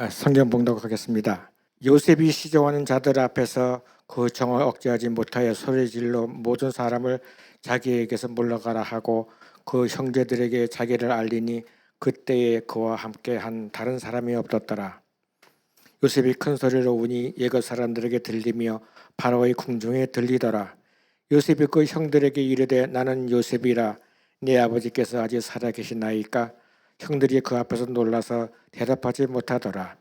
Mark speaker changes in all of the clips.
Speaker 1: 성경 봉독하겠습니다. 요셉이 시종하는 자들 앞에서 그 정을 억제하지 못하여 소리질러 모든 사람을 자기에게서 물러가라 하고 그 형제들에게 자기를 알리니 그때에 그와 함께 한 다른 사람이 없었더라. 요셉이 큰 소리로 우니 예거 사람들에게 들리며 바로의 궁중에 들리더라. 요셉이 그 형들에게 이르되 나는 요셉이라. 네 아버지께서 아직 살아계시나이까? 형들이 그 앞에서 놀라서 대답하지 못하더라.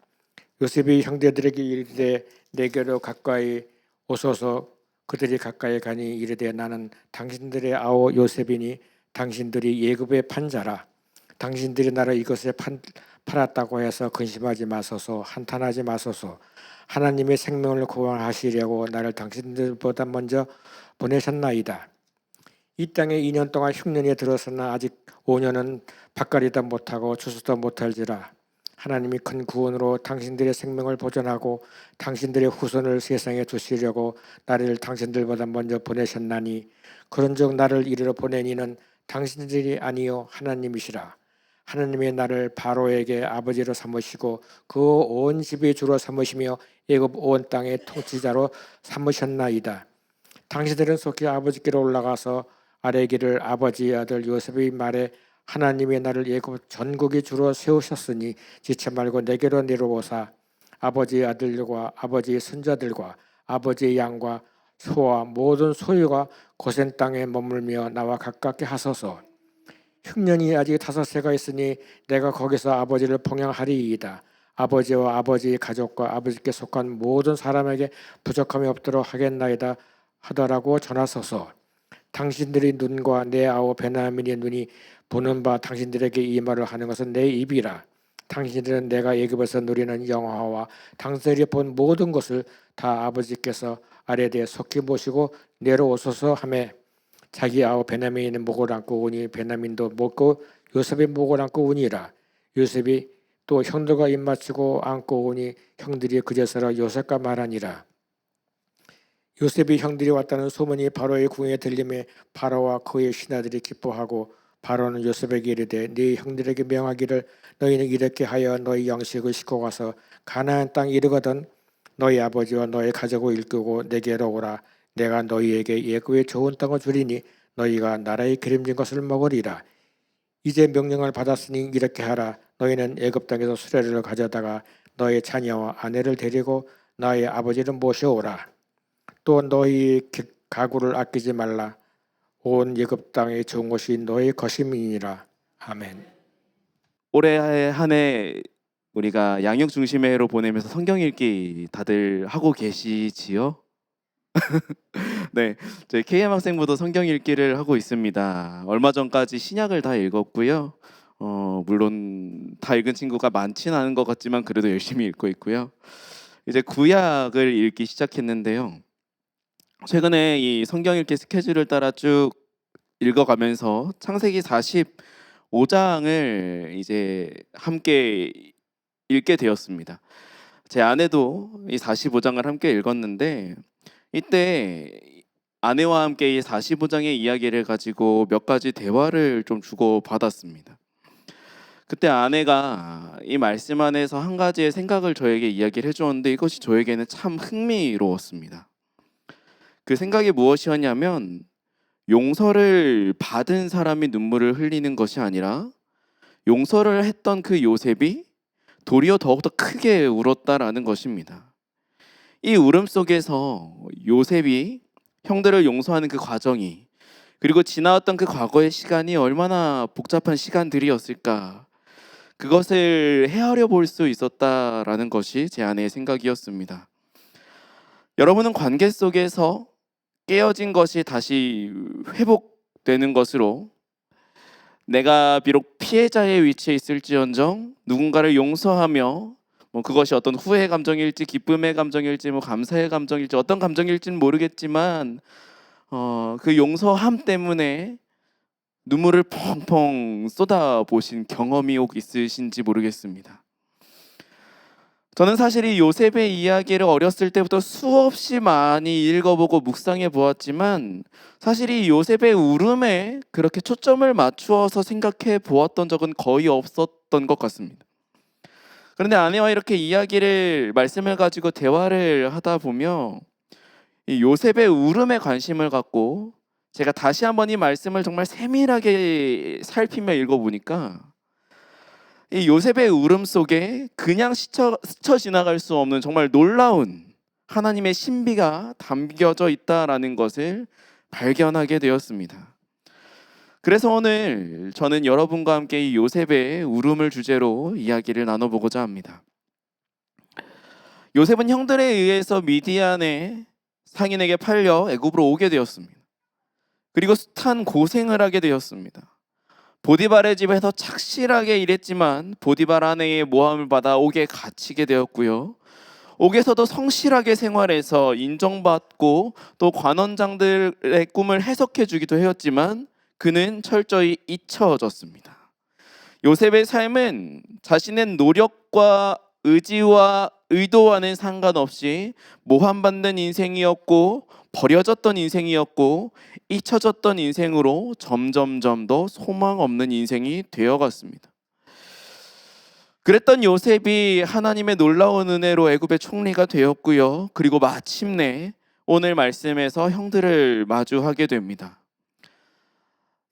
Speaker 1: 요셉이 형제들에게 이르되 내게로 가까이 오소서. 그들이 가까이 가니 이르되 나는 당신들의 아우 요셉이니 당신들이 예굽의 판자라. 당신들이 나를 이것에 팔았다고 해서 근심하지 마소서. 한탄하지 마소서. 하나님의 생명을 구원하시려고 나를 당신들보다 먼저 보내셨나이다. 이 땅에 2년 동안 흉년이 들었으나 아직 5년은 밭갈이도 못하고 추수도 못할지라. 하나님이 큰 구원으로 당신들의 생명을 보존하고 당신들의 후손을 세상에 두시려고 나를 당신들보다 먼저 보내셨나니 그런즉 나를 이리로 보내니는 당신들이 아니요 하나님이시라. 하나님의 나를 바로에게 아버지로 삼으시고 그 온 집의 주로 삼으시며 애굽 온 땅의 통치자로 삼으셨나이다. 당신들은 속히 아버지께로 올라가서 아뢰기를 아버지의 아들 요셉의 말에 하나님의 나를 애굽 전국의 주로 세우셨으니 지체 말고 내게로 내려오사 아버지의 아들들과 아버지의 손자들과 아버지의 양과 소와 모든 소유가 고센 땅에 머물며 나와 가깝게 하소서. 흉년이 아직 5세가 있으니 내가 거기서 아버지를 봉양하리이다. 아버지와 아버지의 가족과 아버지께 속한 모든 사람에게 부족함이 없도록 하겠나이다 하더라고 전하소서. 당신들의 눈과 내 아우 베냐민의 눈이 보는 바 당신들에게 이 말을 하는 것은 내 입이라. 당신들은 내가 애굽에서 누리는 영화와 당신들이 본 모든 것을 다 아버지께서 아뢰되 속히 모시고 내려오소서 하매 자기 아우 베냐민의 목을 안고 오니 베냐민도 먹고 요셉의 목을 안고 오니라. 요셉이 또 형들과 입맞추고 안고 오니 형들이 그제서라 요셉과 말하니라. 요셉이 형들이 왔다는 소문이 바로의 궁에 들림에 바로와 그의 신하들이 기뻐하고 바로는 요셉에게 이르되 네 형들에게 명하기를 너희는 이렇게 하여 너희 양식을 싣고 가서 가나안 땅에 이르거든 너희 아버지와 너희 가족을 일구고 내게로 오라. 내가 너희에게 애굽의 좋은 땅을 주리니 너희가 나라의 기름진 것을 먹으리라. 이제 명령을 받았으니 이렇게 하라. 너희는 애굽 땅에서 수레를 가져다가 너희 자녀와 아내를 데리고 나의 아버지를 모셔오라. 또 너희 가구를 아끼지 말라. 온 애굽 땅의 좋은 것이 너희 것임이니라. 아멘.
Speaker 2: 올해 한 해 우리가 양육 중심의 해로 보내면서 성경 읽기 다들 하고 계시지요? 네, 저희 KM 학생부도 성경 읽기를 하고 있습니다. 얼마 전까지 신약을 다 읽었고요. 물론 다 읽은 친구가 많지는 않은 것 같지만 그래도 열심히 읽고 있고요. 이제 구약을 읽기 시작했는데요. 최근에 이 성경 읽기 스케줄을 따라 쭉 읽어가면서 창세기 45장을 이제 함께 읽게 되었습니다. 제 아내도 이 45장을 함께 읽었는데 이때 아내와 함께 이 45장의 이야기를 가지고 몇 가지 대화를 좀 주고받았습니다. 그때 아내가 이 말씀 안에서 한 가지의 생각을 저에게 이야기를 해주었는데 이것이 저에게는 참 흥미로웠습니다. 그 생각이 무엇이었냐면 용서를 받은 사람이 눈물을 흘리는 것이 아니라 용서를 했던 그 요셉이 도리어 더욱더 크게 울었다라는 것입니다. 이 울음 속에서 요셉이 형들을 용서하는 그 과정이 그리고 지나왔던 그 과거의 시간이 얼마나 복잡한 시간들이었을까 그것을 헤아려 볼 수 있었다라는 것이 제 아내의 생각이었습니다. 여러분은 관계 속에서 깨어진 것이 다시 회복되는 것으로 내가 비록 피해자의 위치에 있을지언정 누군가를 용서하며 그것이 어떤 후회의 감정일지 기쁨의 감정일지 감사의 감정일지 어떤 감정일지는 모르겠지만 그 용서함 때문에 눈물을 펑펑 쏟아보신 경험이 혹 있으신지 모르겠습니다. 저는 사실 이 요셉의 이야기를 어렸을 때부터 수없이 많이 읽어보고 묵상해 보았지만 사실 이 요셉의 울음에 그렇게 초점을 맞추어서 생각해 보았던 적은 거의 없었던 것 같습니다. 그런데 아내와 이렇게 말씀을 가지고 대화를 하다 보면 이 요셉의 울음에 관심을 갖고, 제가 다시 한번 이 말씀을 정말 세밀하게 살피며 읽어보니까 이 요셉의 울음 속에 그냥 스쳐 지나갈 수 없는 정말 놀라운 하나님의 신비가 담겨져 있다라는 것을 발견하게 되었습니다. 그래서 오늘 저는 여러분과 함께 이 요셉의 울음을 주제로 이야기를 나눠보고자 합니다. 요셉은 형들에 의해서 미디안의 상인에게 팔려 애굽으로 오게 되었습니다. 그리고 숱한 고생을 하게 되었습니다. 보디발의 집에서 착실하게 일했지만 보디발 아내의 모함을 받아 옥에 갇히게 되었고요. 옥에서도 성실하게 생활해서 인정받고 또 관원장들의 꿈을 해석해 주기도 하였지만 그는 철저히 잊혀졌습니다. 요셉의 삶은 자신의 노력과 의지와 의도와는 상관없이 모함받는 인생이었고, 버려졌던 인생이었고, 잊혀졌던 인생으로 점점점 더 소망 없는 인생이 되어갔습니다. 그랬던 요셉이 하나님의 놀라운 은혜로 애굽의 총리가 되었고요. 그리고 마침내 오늘 말씀에서 형들을 마주하게 됩니다.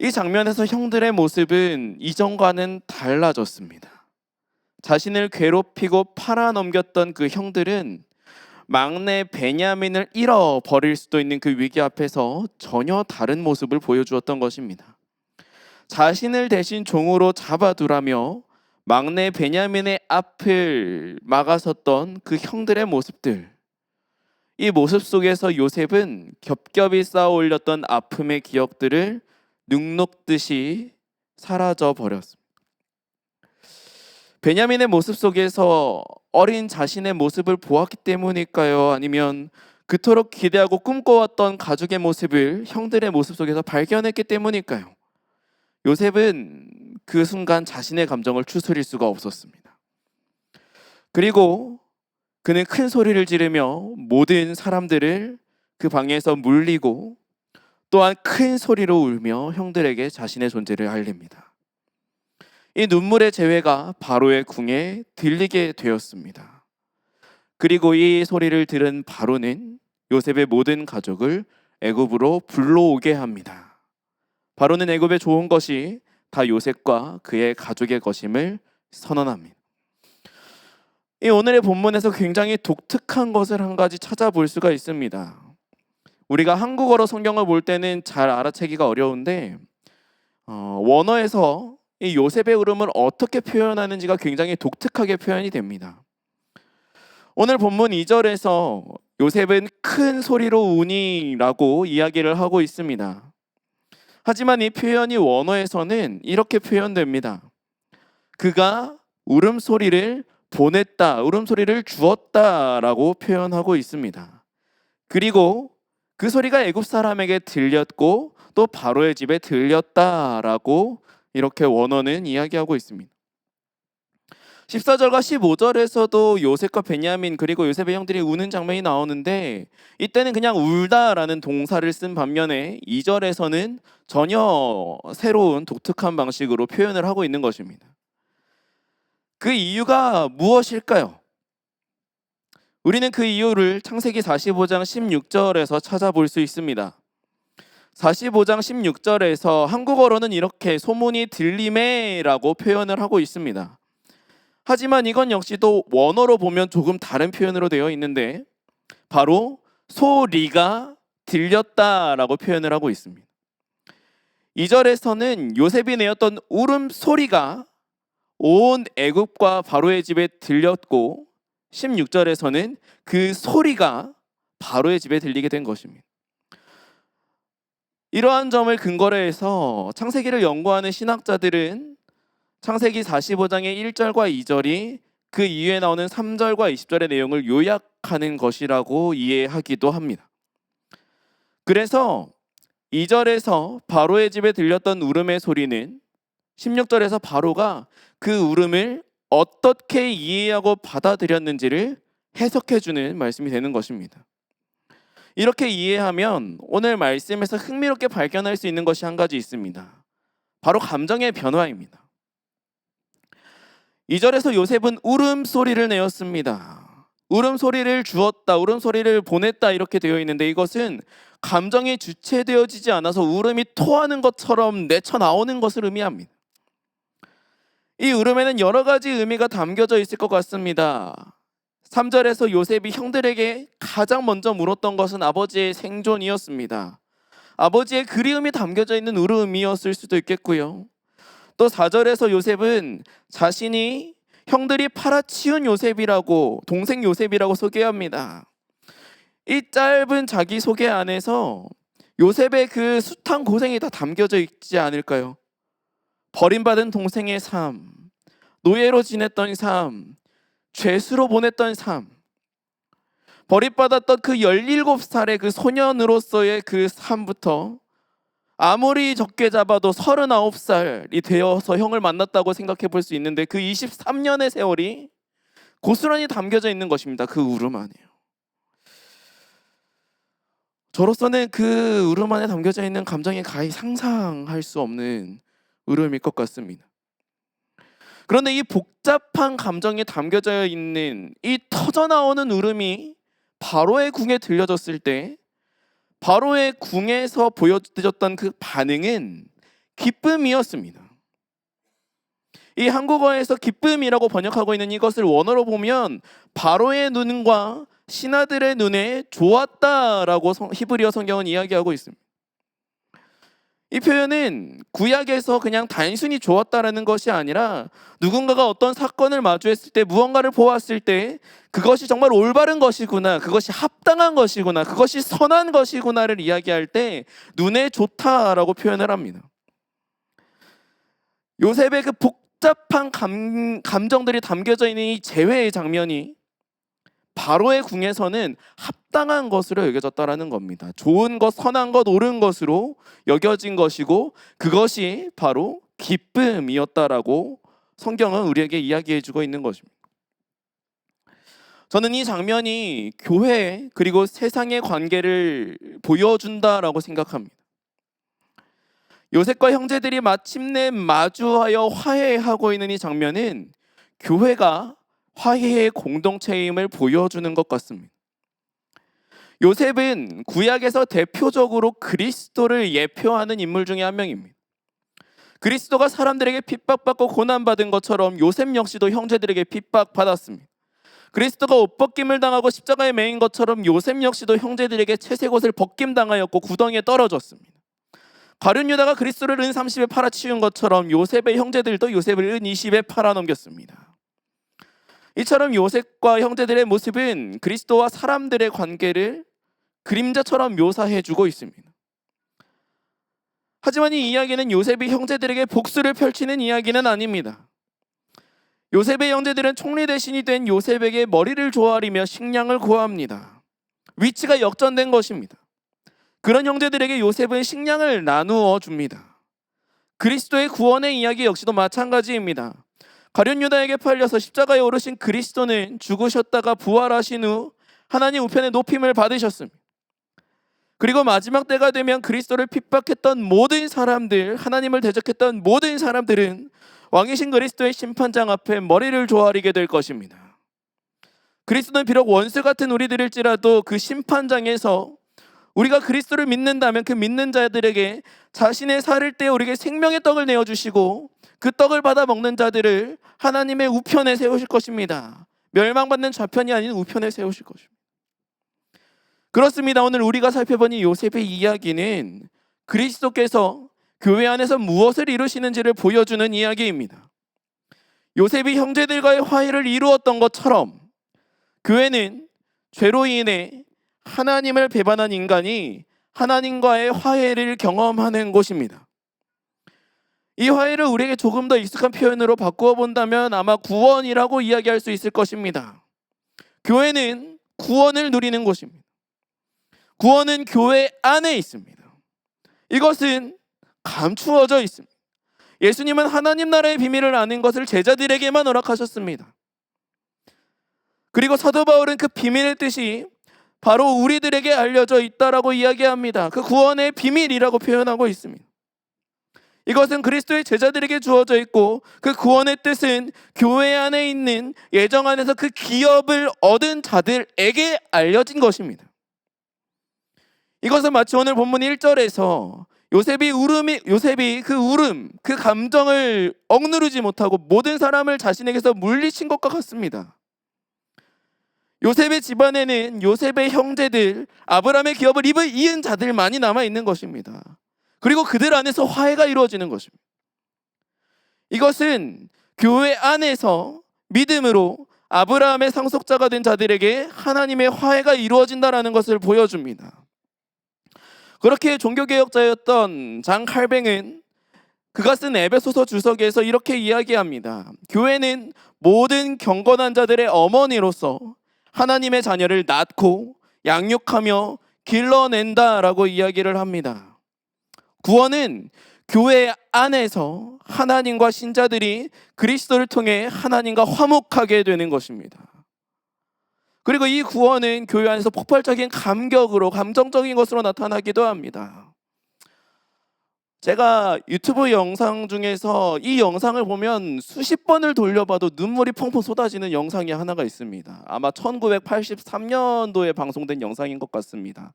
Speaker 2: 이 장면에서 형들의 모습은 이전과는 달라졌습니다. 자신을 괴롭히고 팔아넘겼던 그 형들은 막내 베냐민을 잃어버릴 수도 있는 그 위기 앞에서 전혀 다른 모습을 보여주었던 것입니다. 자신을 대신 종으로 잡아두라며 막내 베냐민의 앞을 막아섰던 그 형들의 모습들, 이 모습 속에서 요셉은 겹겹이 쌓아 올렸던 아픔의 기억들을 눅눅듯이 사라져 버렸습니다. 베냐민의 모습 속에서 어린 자신의 모습을 보았기 때문일까요? 아니면 그토록 기대하고 꿈꿔왔던 가족의 모습을 형들의 모습 속에서 발견했기 때문일까요? 요셉은 그 순간 자신의 감정을 추스릴 수가 없었습니다. 그리고 그는 큰 소리를 지르며 모든 사람들을 그 방에서 물리고 또한 큰 소리로 울며 형들에게 자신의 존재를 알립니다. 이 눈물의 재회가 바로의 궁에 들리게 되었습니다. 그리고 이 소리를 들은 바로는 요셉의 모든 가족을 애굽으로 불러오게 합니다. 바로는 애굽에 좋은 것이 다 요셉과 그의 가족의 것임을 선언합니다. 이 오늘의 본문에서 굉장히 독특한 것을 한 가지 찾아볼 수가 있습니다. 우리가 한국어로 성경을 볼 때는 잘 알아채기가 어려운데 원어에서 이 요셉의 울음을 어떻게 표현하는지가 굉장히 독특하게 표현이 됩니다. 오늘 본문 2절에서 요셉은 큰 소리로 우니라고 이야기를 하고 있습니다. 하지만 이 표현이 원어에서는 이렇게 표현됩니다. 그가 울음소리를 보냈다, 울음소리를 주었다라고 표현하고 있습니다. 그리고 그 소리가 애굽 사람에게 들렸고 또 바로의 집에 들렸다라고 이렇게 원어는 이야기하고 있습니다. 14절과 15절에서도 요셉과 베냐민 그리고 요셉의 형들이 우는 장면이 나오는데 이때는 그냥 울다라는 동사를 쓴 반면에 2절에서는 전혀 새로운 독특한 방식으로 표현을 하고 있는 것입니다. 그 이유가 무엇일까요? 우리는 그 이유를 창세기 45장 16절에서 찾아볼 수 있습니다. 45장 16절에서 한국어로는 이렇게 소문이 들리매라고 표현을 하고 있습니다. 하지만 이건 역시도 원어로 보면 조금 다른 표현으로 되어 있는데 바로 소리가 들렸다라고 표현을 하고 있습니다. 2절에서는 요셉이 내었던 울음소리가 온 애굽과 바로의 집에 들렸고 16절에서는 그 소리가 바로의 집에 들리게 된 것입니다. 이러한 점을 근거로 해서 창세기를 연구하는 신학자들은 창세기 45장의 1절과 2절이 그 이후에 나오는 3절과 20절의 내용을 요약하는 것이라고 이해하기도 합니다. 그래서 2절에서 바로의 집에 들렸던 울음의 소리는 16절에서 바로가 그 울음을 어떻게 이해하고 받아들였는지를 해석해주는 말씀이 되는 것입니다. 이렇게 이해하면 오늘 말씀에서 흥미롭게 발견할 수 있는 것이 한 가지 있습니다. 바로 감정의 변화입니다. 2절에서 요셉은 울음소리를 내었습니다. 울음소리를 주었다, 울음소리를 보냈다 이렇게 되어 있는데 이것은 감정이 주체되어지지 않아서 울음이 토하는 것처럼 내쳐 나오는 것을 의미합니다. 이 울음에는 여러 가지 의미가 담겨져 있을 것 같습니다. 3절에서 요셉이 형들에게 가장 먼저 물었던 것은 아버지의 생존이었습니다. 아버지의 그리움이 담겨져 있는 울음이었을 수도 있겠고요. 또 4절에서 요셉은 자신이 형들이 팔아치운 요셉이라고, 동생 요셉이라고 소개합니다. 이 짧은 자기소개 안에서 요셉의 그 숱한 고생이 다 담겨져 있지 않을까요? 버림받은 동생의 삶, 노예로 지냈던 삶, 죄수로 보냈던 삶, 버림받았던 그 17살의 그 소년으로서의 그 삶부터 아무리 적게 잡아도 39살이 되어서 형을 만났다고 생각해 볼 수 있는데 그 23년의 세월이 고스란히 담겨져 있는 것입니다. 그 울음 안에요. 저로서는 그 울음 안에 담겨져 있는 감정이 가히 상상할 수 없는 울음일 것 같습니다. 그런데 이 복잡한 감정이 담겨져 있는 이 터져나오는 울음이 바로의 궁에 들려졌을 때 바로의 궁에서 보여줬던 그 반응은 기쁨이었습니다. 이 한국어에서 기쁨이라고 번역하고 있는 이것을 원어로 보면 바로의 눈과 신하들의 눈에 좋았다라고 히브리어 성경은 이야기하고 있습니다. 이 표현은 구약에서 그냥 단순히 좋았다라는 것이 아니라 누군가가 어떤 사건을 마주했을 때 무언가를 보았을 때 그것이 정말 올바른 것이구나, 그것이 합당한 것이구나, 그것이 선한 것이구나를 이야기할 때 눈에 좋다라고 표현을 합니다. 요셉의 그 복잡한 감정들이 담겨져 있는 이 재회의 장면이 바로의 궁에서는 합당한 것으로 여겨졌다라는 겁니다. 좋은 것, 선한 것, 옳은 것으로 여겨진 것이고 그것이 바로 기쁨이었다라고 성경은 우리에게 이야기해주고 있는 것입니다. 저는 이 장면이 교회 그리고 세상의 관계를 보여준다라고 생각합니다. 요셉과 형제들이 마침내 마주하여 화해하고 있는 이 장면은 교회가 화해의 공동체임을 보여주는 것 같습니다. 요셉은 구약에서 대표적으로 그리스도를 예표하는 인물 중에 한 명입니다. 그리스도가 사람들에게 핍박받고 고난받은 것처럼 요셉 역시도 형제들에게 핍박받았습니다. 그리스도가 옷벗김을 당하고 십자가에 매인 것처럼 요셉 역시도 형제들에게 채색옷을 벗김당하였고 구덩이에 떨어졌습니다. 가룟 유다가 그리스도를 은 30에 팔아치운 것처럼 요셉의 형제들도 요셉을 은 20에 팔아넘겼습니다. 이처럼 요셉과 형제들의 모습은 그리스도와 사람들의 관계를 그림자처럼 묘사해주고 있습니다. 하지만 이 이야기는 요셉이 형제들에게 복수를 펼치는 이야기는 아닙니다. 요셉의 형제들은 총리 대신이 된 요셉에게 머리를 조아리며 식량을 구합니다. 위치가 역전된 것입니다. 그런 형제들에게 요셉은 식량을 나누어 줍니다. 그리스도의 구원의 이야기 역시도 마찬가지입니다. 가룟 유다에게 팔려서 십자가에 오르신 그리스도는 죽으셨다가 부활하신 후 하나님 우편에 높임을 받으셨습니다. 그리고 마지막 때가 되면 그리스도를 핍박했던 모든 사람들, 하나님을 대적했던 모든 사람들은 왕이신 그리스도의 심판장 앞에 머리를 조아리게 될 것입니다. 그리스도는 비록 원수 같은 우리들일지라도 그 심판장에서 우리가 그리스도를 믿는다면 그 믿는 자들에게 자신의 살을 때 우리에게 생명의 떡을 내어주시고 그 떡을 받아 먹는 자들을 하나님의 우편에 세우실 것입니다. 멸망받는 좌편이 아닌 우편에 세우실 것입니다. 그렇습니다. 오늘 우리가 살펴본 이 요셉의 이야기는 그리스도께서 교회 안에서 무엇을 이루시는지를 보여주는 이야기입니다. 요셉이 형제들과의 화해를 이루었던 것처럼 교회는 죄로 인해 하나님을 배반한 인간이 하나님과의 화해를 경험하는 곳입니다. 이 화해를 우리에게 조금 더 익숙한 표현으로 바꾸어 본다면 아마 구원이라고 이야기할 수 있을 것입니다. 교회는 구원을 누리는 곳입니다. 구원은 교회 안에 있습니다. 이것은 감추어져 있습니다. 예수님은 하나님 나라의 비밀을 아는 것을 제자들에게만 허락하셨습니다. 그리고 사도 바울은 그 비밀의 뜻이 바로 우리들에게 알려져 있다라고 이야기합니다. 그 구원의 비밀이라고 표현하고 있습니다. 이것은 그리스도의 제자들에게 주어져 있고 그 구원의 뜻은 교회 안에 있는 예정 안에서 그 기업을 얻은 자들에게 알려진 것입니다. 이것은 마치 오늘 본문 1절에서 요셉이 그 울음, 그 감정을 억누르지 못하고 모든 사람을 자신에게서 물리친 것과 같습니다. 요셉의 집안에는 요셉의 형제들, 아브라함의 기업을 이은 자들만이 남아 있는 것입니다. 그리고 그들 안에서 화해가 이루어지는 것입니다. 이것은 교회 안에서 믿음으로 아브라함의 상속자가 된 자들에게 하나님의 화해가 이루어진다는 것을 보여줍니다. 그렇게 종교개혁자였던 장 칼뱅은 그가 쓴 에베소서 주석에서 이렇게 이야기합니다. 교회는 모든 경건한 자들의 어머니로서 하나님의 자녀를 낳고 양육하며 길러낸다라고 이야기를 합니다. 구원은 교회 안에서 하나님과 신자들이 그리스도를 통해 하나님과 화목하게 되는 것입니다. 그리고 이 구원은 교회 안에서 폭발적인 감격으로 감정적인 것으로 나타나기도 합니다. 제가 유튜브 영상 중에서 이 영상을 보면 수십 번을 돌려봐도 눈물이 펑펑 쏟아지는 영상이 하나가 있습니다. 아마 1983년도에 방송된 영상인 것 같습니다.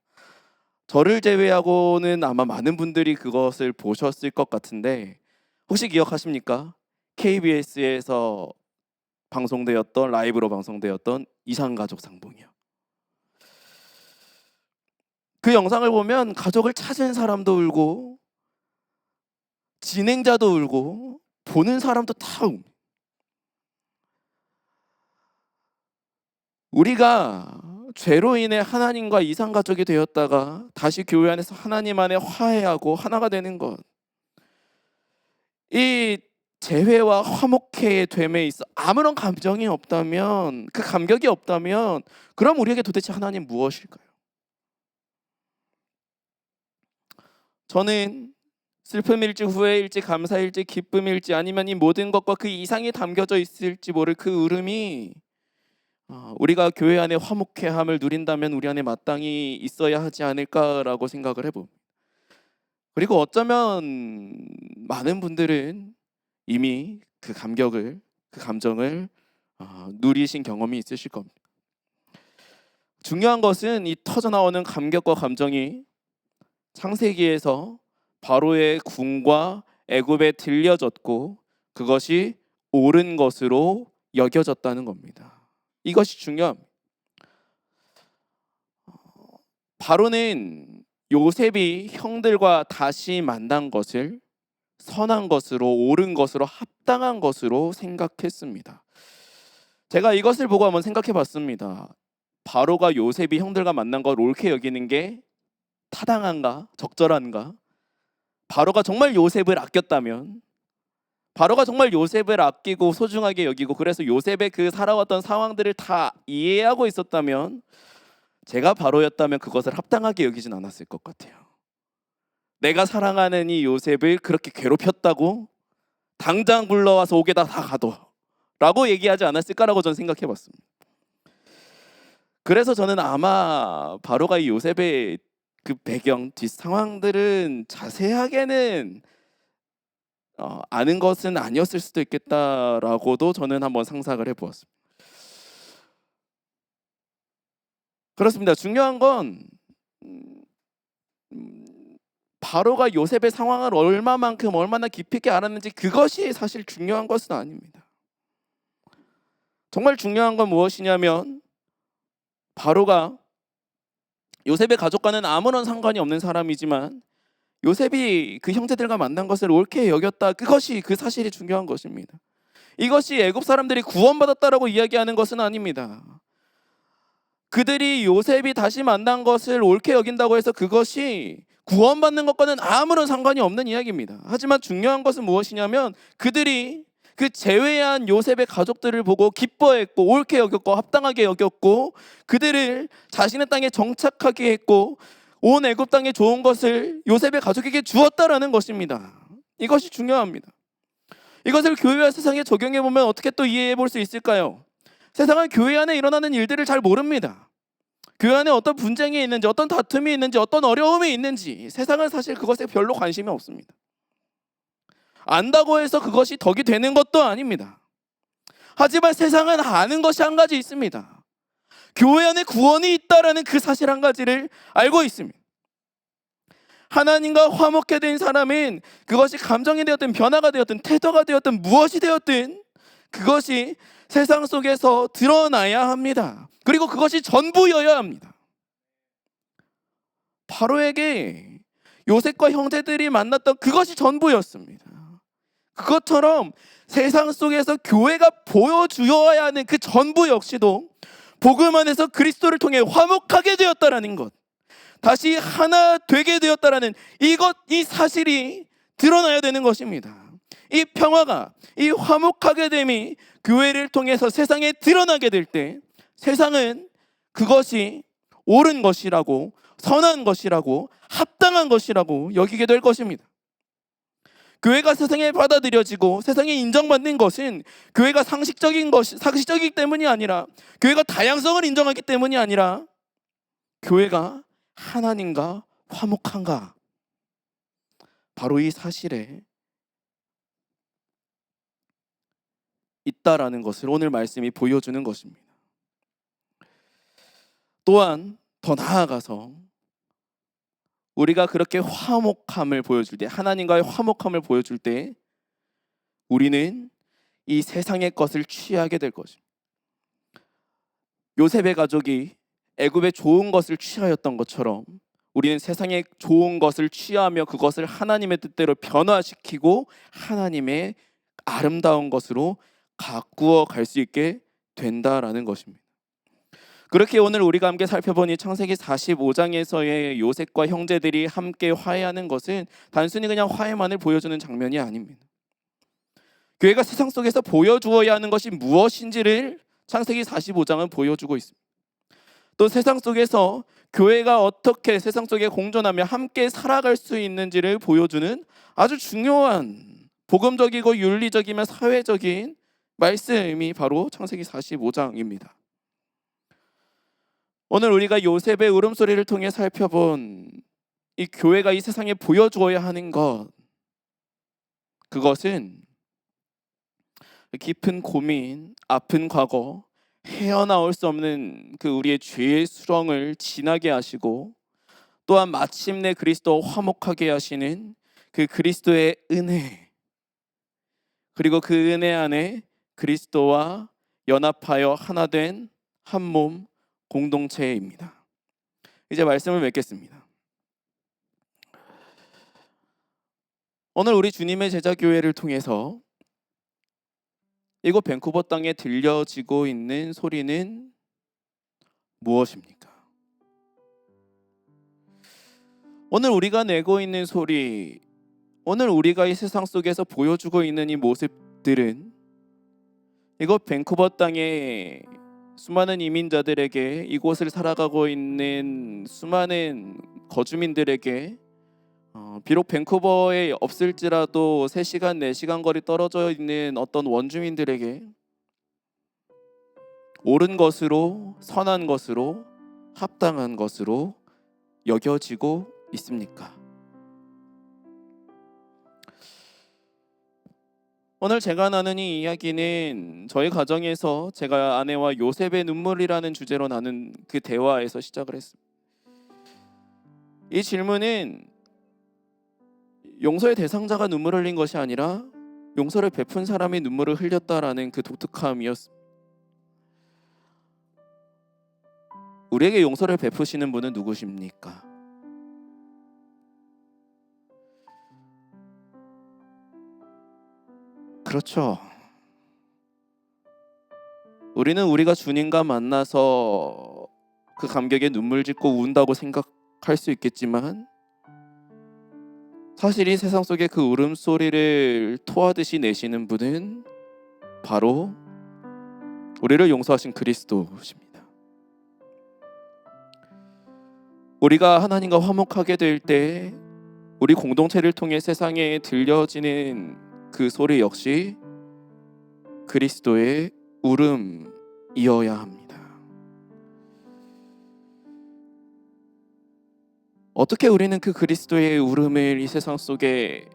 Speaker 2: 저를 제외하고는 아마 많은 분들이 그것을 보셨을 것 같은데 혹시 기억하십니까? KBS에서 라이브로 방송되었던 이상가족 상봉이요. 그 영상을 보면 가족을 찾은 사람도 울고 진행자도 울고 보는 사람도 다 웁니다. 우리가 죄로 인해 하나님과 이상가족이 되었다가 다시 교회 안에서 하나님 안에 화해하고 하나가 되는 것, 이 재회와 화목해 됨에 있어 아무런 감정이 없다면, 그 감격이 없다면 그럼 우리에게 도대체 하나님 무엇일까요? 저는 슬픔일지 후회일지 감사일지 기쁨일지 아니면 이 모든 것과 그 이상이 담겨져 있을지 모를 그 울음이 우리가 교회 안에 화목해함을 누린다면 우리 안에 마땅히 있어야 하지 않을까라고 생각을 해봅니다. 그리고 어쩌면 많은 분들은 이미 그 감격을, 그 감정을 누리신 경험이 있으실 겁니다. 중요한 것은 이 터져나오는 감격과 감정이 창세기에서 바로의 궁과 애굽에 들려졌고 그것이 옳은 것으로 여겨졌다는 겁니다. 이것이 중요합니다. 바로는 요셉이 형들과 다시 만난 것을 선한 것으로, 옳은 것으로, 합당한 것으로 생각했습니다. 제가 이것을 보고 한번 생각해 봤습니다. 바로가 요셉이 형들과 만난 걸 옳게 여기는 게 타당한가? 적절한가? 바로가 정말 요셉을 아꼈다면, 바로가 정말 요셉을 아끼고 소중하게 여기고 그래서 요셉의 그 살아왔던 상황들을 다 이해하고 있었다면 제가 바로였다면 그것을 합당하게 여기진 않았을 것 같아요. 내가 사랑하는 이 요셉을 그렇게 괴롭혔다고 당장 불러와서 옥에다 다 가둬 라고 얘기하지 않았을까라고 저는 생각해 봤습니다. 그래서 저는 아마 바로가 이 요셉의 그 배경, 뒷 상황들은 자세하게는 아는 것은 아니었을 수도 있겠다라고도 저는 한번 상상을 해보았습니다. 그렇습니다. 중요한 건 바로가 요셉의 상황을 얼마나 깊이 있게 알았는지 그것이 사실 중요한 것은 아닙니다. 정말 중요한 건 무엇이냐면 바로가 요셉의 가족과는 아무런 상관이 없는 사람이지만 요셉이 그 형제들과 만난 것을 옳게 여겼다. 그것이 그 사실이 중요한 것입니다. 이것이 애굽 사람들이 구원받았다라고 이야기하는 것은 아닙니다. 그들이 요셉이 다시 만난 것을 옳게 여긴다고 해서 그것이 구원받는 것과는 아무런 상관이 없는 이야기입니다. 하지만 중요한 것은 무엇이냐면 그들이 그 제외한 요셉의 가족들을 보고 기뻐했고 옳게 여겼고 합당하게 여겼고 그들을 자신의 땅에 정착하게 했고 온 애굽 땅에 좋은 것을 요셉의 가족에게 주었다라는 것입니다. 이것이 중요합니다. 이것을 교회와 세상에 적용해 보면 어떻게 또 이해해 볼 수 있을까요? 세상은 교회 안에 일어나는 일들을 잘 모릅니다. 교회 안에 어떤 분쟁이 있는지, 어떤 다툼이 있는지, 어떤 어려움이 있는지 세상은 사실 그것에 별로 관심이 없습니다. 안다고 해서 그것이 덕이 되는 것도 아닙니다. 하지만 세상은 아는 것이 한 가지 있습니다. 교회 안에 구원이 있다라는 그 사실 한 가지를 알고 있습니다. 하나님과 화목해 된 사람은 그것이 감정이 되었든 변화가 되었든 태도가 되었든 무엇이 되었든 그것이 세상 속에서 드러나야 합니다. 그리고 그것이 전부여야 합니다. 바로에게 요셉과 형제들이 만났던 그것이 전부였습니다. 그것처럼 세상 속에서 교회가 보여주어야 하는 그 전부 역시도 복음 안에서 그리스도를 통해 화목하게 되었다라는 것, 다시 하나 되게 되었다라는 이 사실이 드러나야 되는 것입니다. 이 평화가, 이 화목하게 됨이 교회를 통해서 세상에 드러나게 될 때 세상은 그것이 옳은 것이라고, 선한 것이라고, 합당한 것이라고 여기게 될 것입니다. 교회가 세상에 받아들여지고 세상에 인정받는 것은 교회가 상식적이기 때문이 아니라, 교회가 다양성을 인정하기 때문이 아니라, 교회가 하나님과 화목한가, 바로 이 사실에 있다라는 것을 오늘 말씀이 보여주는 것입니다. 또한 더 나아가서 우리가 그렇게 화목함을 보여줄 때, 하나님과의 화목함을 보여줄 때 우리는 이 세상의 것을 취하게 될 것입니다. 요셉의 가족이 애굽의 좋은 것을 취하였던 것처럼 우리는 세상의 좋은 것을 취하며 그것을 하나님의 뜻대로 변화시키고 하나님의 아름다운 것으로 가꾸어 갈 수 있게 된다라는 것입니다. 그렇게 오늘 우리가 함께 살펴보니 창세기 45장에서의 요셉과 형제들이 함께 화해하는 것은 단순히 그냥 화해만을 보여주는 장면이 아닙니다. 교회가 세상 속에서 보여주어야 하는 것이 무엇인지를 창세기 45장은 보여주고 있습니다. 또 세상 속에서 교회가 어떻게 세상 속에 공존하며 함께 살아갈 수 있는지를 보여주는 아주 중요한 복음적이고 윤리적이며 사회적인 말씀이 바로 창세기 45장입니다. 오늘 우리가 요셉의 울음소리를 통해 살펴본 이 교회가 이 세상에 보여주어야 하는 것, 그것은 깊은 고민, 아픈 과거, 헤어나올 수 없는 그 우리의 죄의 수렁을 지나게 하시고, 또한 마침내 그리스도와 화목하게 하시는 그 그리스도의 은혜, 그리고 그 은혜 안에 그리스도와 연합하여 하나 된 한 몸 공동체입니다. 이제 말씀을 맺겠습니다. 오늘 우리 주님의 제자교회를 통해서 이곳 밴쿠버 땅에 들려지고 있는 소리는 무엇입니까? 오늘 우리가 내고 있는 소리, 오늘 우리가 이 세상 속에서 보여주고 있는 이 모습들은 이곳 밴쿠버 땅에 수많은 이민자들에게, 이곳을 살아가고 있는 수많은 거주민들에게, 비록 밴쿠버에 없을지라도 3시간, 4시간 거리 떨어져 있는 어떤 원주민들에게 옳은 것으로, 선한 것으로, 합당한 것으로 여겨지고 있습니까? 오늘 제가 나눈 이 이야기는 저희 가정에서 제가 아내와 요셉의 눈물이라는 주제로 나눈 그 대화에서 시작을 했습니다. 이 질문은 용서의 대상자가 눈물을 흘린 것이 아니라 용서를 베푼 사람이 눈물을 흘렸다라는 그 독특함이었습니다. 우리에게 용서를 베푸시는 분은 누구십니까? 그렇죠. 우리는 우리가 주님과 만나서 그 감격에 눈물 짓고 운다고 생각할 수 있겠지만, 사실 이 세상 속에 그 울음소리를 토하듯이 내시는 분은 바로 우리를 용서하신 그리스도십니다. 우리가 하나님과 화목하게 될 때 우리 공동체를 통해 세상에 들려지는 그 소리 역시 그리스도의 울음이어야 합니다. 어떻게 우리는 그 그리스도의 울음을 이 세상 속에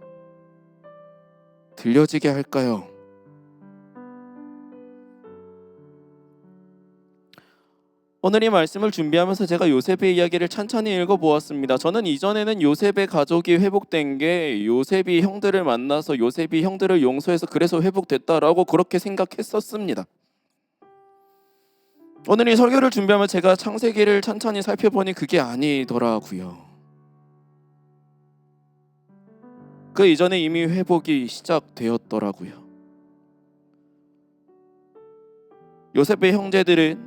Speaker 2: 들려지게 할까요? 오늘 이 말씀을 준비하면서 제가 요셉의 이야기를 찬찬히 읽어보았습니다. 저는 이전에는 요셉의 가족이 회복된 게 요셉이 형들을 만나서 요셉이 형들을 용서해서 그래서 회복됐다라고 그렇게 생각했었습니다. 오늘 이 설교를 준비하면 제가 창세기를 찬찬히 살펴보니 그게 아니더라고요. 그 이전에 이미 회복이 시작되었더라고요. 요셉의 형제들은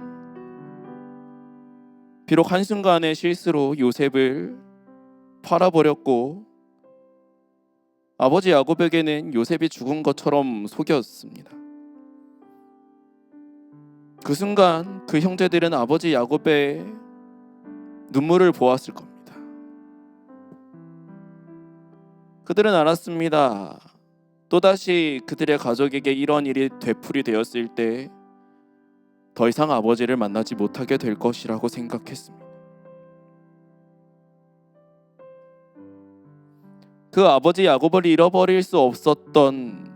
Speaker 2: 비록 한순간의 실수로 요셉을 팔아버렸고 아버지 야곱에게는 요셉이 죽은 것처럼 속였습니다. 그 순간 그 형제들은 아버지 야곱의 눈물을 보았을 겁니다. 그들은 알았습니다. 또다시 그들의 가족에게 이런 일이 되풀이 되었을 때 더 이상 아버지를 만나지 못하게 될 것이라고 생각했습니다. 그 아버지 야곱을 잃어버릴 수 없었던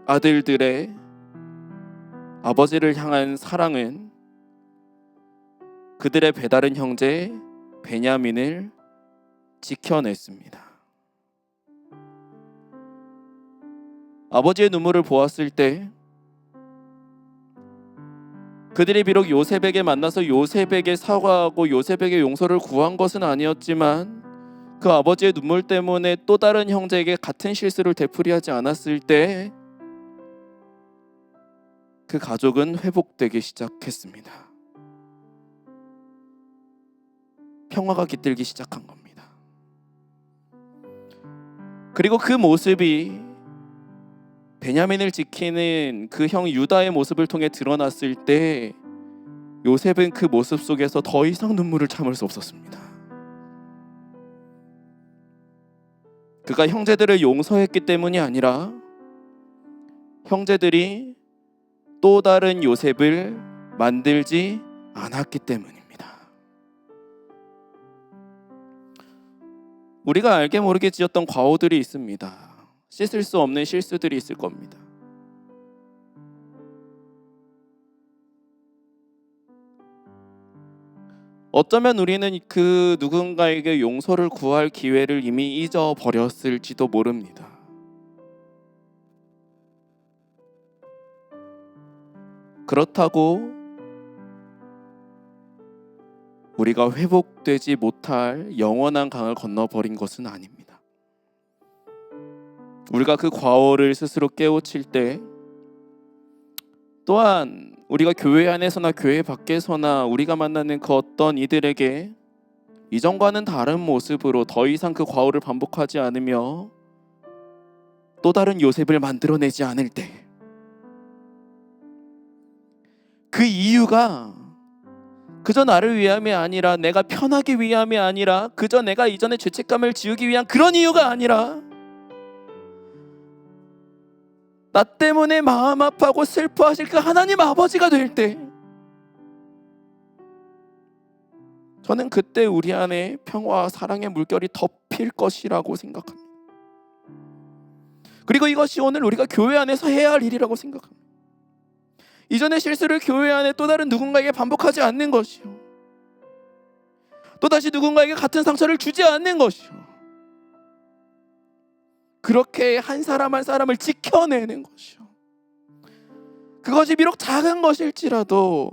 Speaker 2: 아들들의 아버지를 향한 사랑은 그들의 배다른 형제 베냐민을 지켜냈습니다. 아버지의 눈물을 보았을 때 그들이 비록 요셉에게 만나서 요셉에게 사과하고 요셉에게 용서를 구한 것은 아니었지만 그 아버지의 눈물 때문에 또 다른 형제에게 같은 실수를 되풀이하지 않았을 때 그 가족은 회복되기 시작했습니다. 평화가 깃들기 시작한 겁니다. 그리고 그 모습이 베냐민을 지키는 그 형 유다의 모습을 통해 드러났을 때 요셉은 그 모습 속에서 더 이상 눈물을 참을 수 없었습니다. 그가 형제들을 용서했기 때문이 아니라 형제들이 또 다른 요셉을 만들지 않았기 때문입니다. 우리가 알게 모르게 지었던 과오들이 있습니다. 씻을 수 없는 실수들이 있을 겁니다. 어쩌면 우리는 그 누군가에게 용서를 구할 기회를 이미 잊어버렸을지도 모릅니다. 그렇다고 우리가 회복되지 못할 영원한 강을 건너버린 것은 아닙니다. 우리가 그 과오를 스스로 깨우칠 때 또한 우리가 교회 안에서나 교회 밖에서나 우리가 만나는 그 어떤 이들에게 이전과는 다른 모습으로 더 이상 그 과오를 반복하지 않으며 또 다른 요셉을 만들어내지 않을 때 그 이유가 그저 나를 위함이 아니라 내가 편하기 위함이 아니라 그저 내가 이전에 죄책감을 지우기 위한 그런 이유가 아니라 나 때문에 마음 아파하고 슬퍼하실 그 하나님 아버지가 될 때 저는 그때 우리 안에 평화와 사랑의 물결이 덮일 것이라고 생각합니다. 그리고 이것이 오늘 우리가 교회 안에서 해야 할 일이라고 생각합니다. 이전의 실수를 교회 안에 또 다른 누군가에게 반복하지 않는 것이요, 또다시 누군가에게 같은 상처를 주지 않는 것이요, 그렇게 한 사람 한 사람을 지켜내는 것이요, 그것이 비록 작은 것일지라도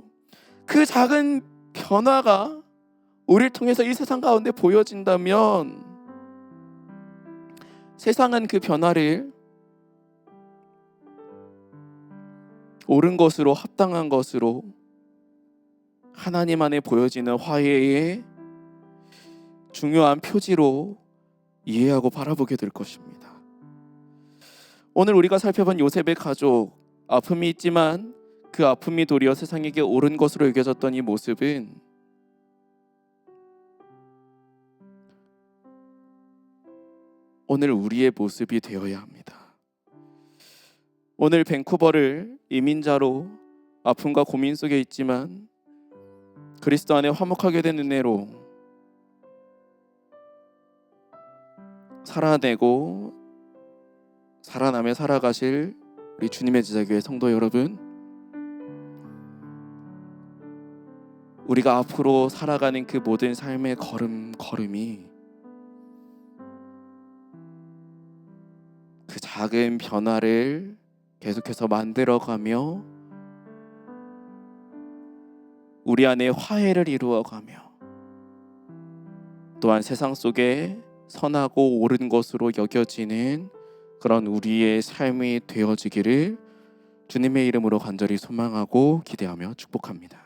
Speaker 2: 그 작은 변화가 우리를 통해서 이 세상 가운데 보여진다면 세상은 그 변화를 옳은 것으로, 합당한 것으로, 하나님 안에 보여지는 화해의 중요한 표지로 이해하고 바라보게 될 것입니다. 오늘 우리가 살펴본 요셉의 가족, 아픔이 있지만 그 아픔이 도리어 세상에게 옳은 것으로 여겨졌던 이 모습은 오늘 우리의 모습이 되어야 합니다. 오늘 밴쿠버를 이민자로 아픔과 고민 속에 있지만 그리스도 안에 화목하게 된 은혜로 살아내고 살아남에 살아가실 우리 주님의 제자교회 성도 여러분, 우리가 앞으로 살아가는 그 모든 삶의 걸음이 그 작은 변화를 계속해서 만들어가며 우리 안에 화해를 이루어가며 또한 세상 속에 선하고 옳은 것으로 여겨지는 그런 우리의 삶이 되어지기를 주님의 이름으로 간절히 소망하고 기대하며 축복합니다.